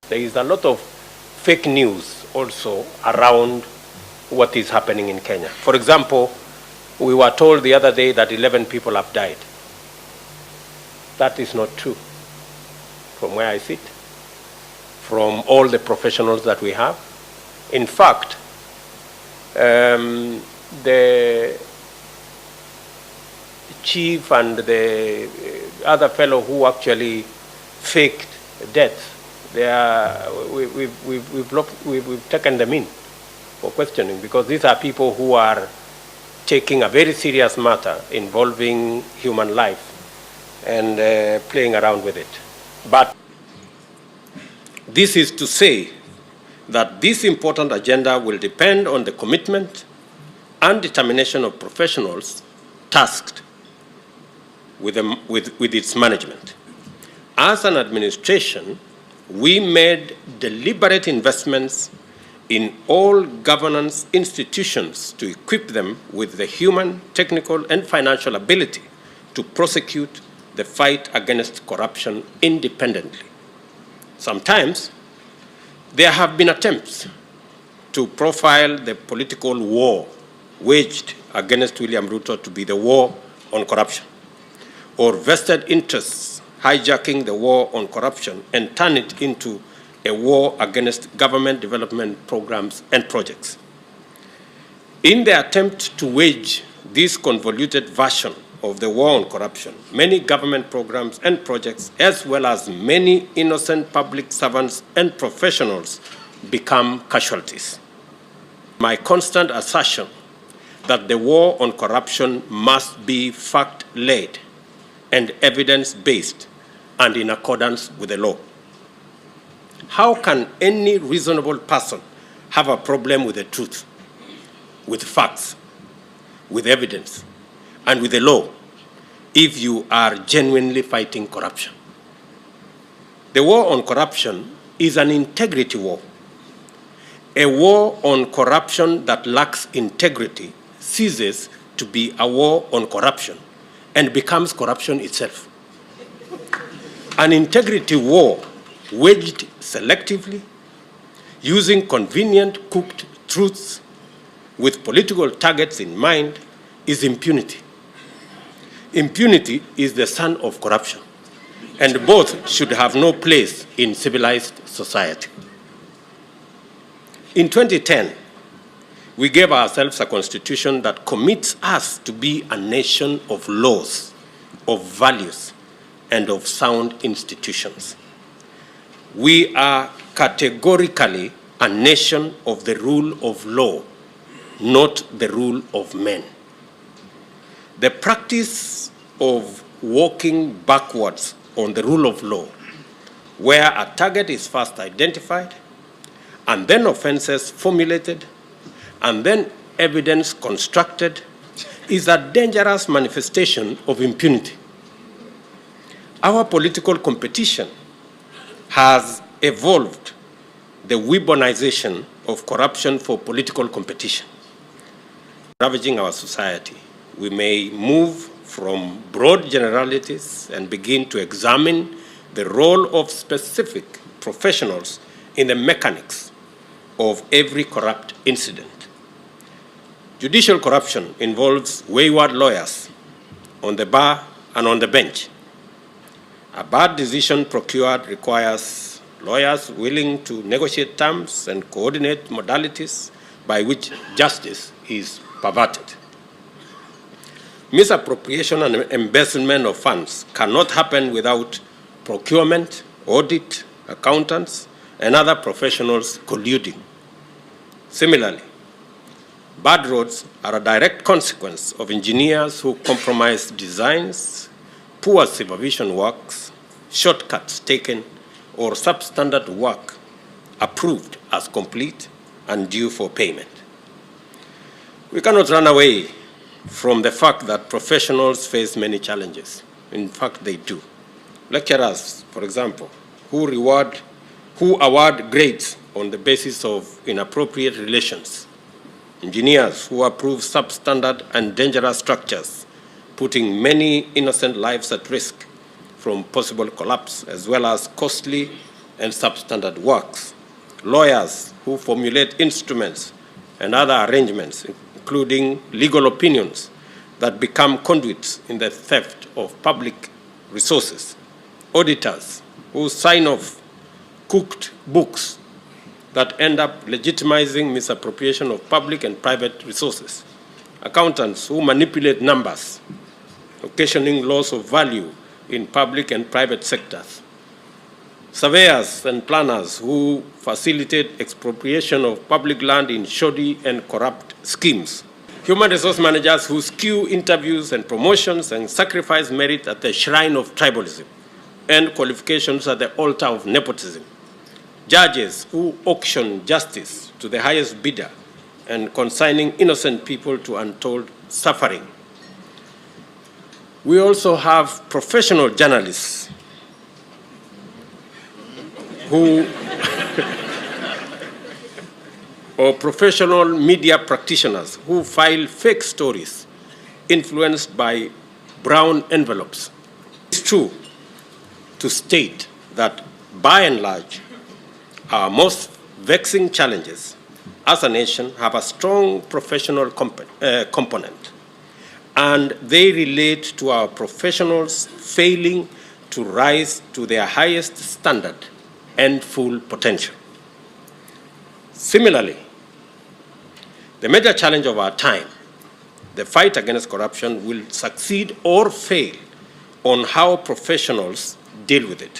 There is a lot of fake news also around what is happening in Kenya. For example, we were told the other day that 11 people have died. That is not true, from where I sit, from all the professionals that we have. In fact, the chief and the other fellow who actually faked death, we've taken them in for questioning, because these are people who are taking a very serious matter involving human life and playing around with it. But this is to say that this important agenda will depend on the commitment and determination of professionals tasked with its management. As an administration, we made deliberate investments in all governance institutions to equip them with the human, technical, and financial ability to prosecute the fight against corruption independently. Sometimes, there have been attempts to profile the political war waged against William Ruto to be the war on corruption, or vested interests hijacking the war on corruption and turn it into a war against government development programs and projects. In the attempt to wage this convoluted version of the war on corruption, many government programs and projects, as well as many innocent public servants and professionals, become casualties. My constant assertion that the war on corruption must be fact-led and evidence-based and in accordance with the law. How can any reasonable person have a problem with the truth, with facts, with evidence, and with the law if you are genuinely fighting corruption? The war on corruption is an integrity war. A war on corruption that lacks integrity ceases to be a war on corruption and becomes corruption itself. An integrity war waged selectively, using convenient cooked truths with political targets in mind, is impunity. Impunity is the son of corruption, and both should have no place in civilized society. In 2010, we gave ourselves a constitution that commits us to be a nation of laws, of values, and of sound institutions. We are categorically a nation of the rule of law, not the rule of men. The practice of walking backwards on the rule of law, where a target is first identified, and then offenses formulated, and then evidence constructed, is a dangerous manifestation of impunity. Our political competition has evolved the weaponization of corruption for political competition, ravaging our society. We may move from broad generalities and begin to examine the role of specific professionals in the mechanics of every corrupt incident. Judicial corruption involves wayward lawyers on the bar and on the bench. A bad decision procured requires lawyers willing to negotiate terms and coordinate modalities by which justice is perverted. Misappropriation and embezzlement of funds cannot happen without procurement, audit, accountants, and other professionals colluding. Similarly, bad roads are a direct consequence of engineers who compromise designs, poor supervision works, shortcuts taken, or substandard work approved as complete and due for payment. We cannot run away from the fact that professionals face many challenges. In fact, they do. Lecturers, for example, who award grades on the basis of inappropriate relations. Engineers who approve substandard and dangerous structures, putting many innocent lives at risk from possible collapse, as well as costly and substandard works, lawyers who formulate instruments and other arrangements, including legal opinions that become conduits in the theft of public resources, auditors who sign off cooked books that end up legitimizing misappropriation of public and private resources, accountants who manipulate numbers, occasioning loss of value in public and private sectors, surveyors and planners who facilitate expropriation of public land in shoddy and corrupt schemes, human resource managers who skew interviews and promotions and sacrifice merit at the shrine of tribalism and qualifications at the altar of nepotism, judges who auction justice to the highest bidder and consigning innocent people to untold suffering. We also have professional journalists who or professional media practitioners who file fake stories influenced by brown envelopes. It's true to state that, by and large, our most vexing challenges as a nation have a strong professional component, and they relate to our professionals failing to rise to their highest standard and full potential. Similarly, the major challenge of our time, the fight against corruption, will succeed or fail on how professionals deal with it.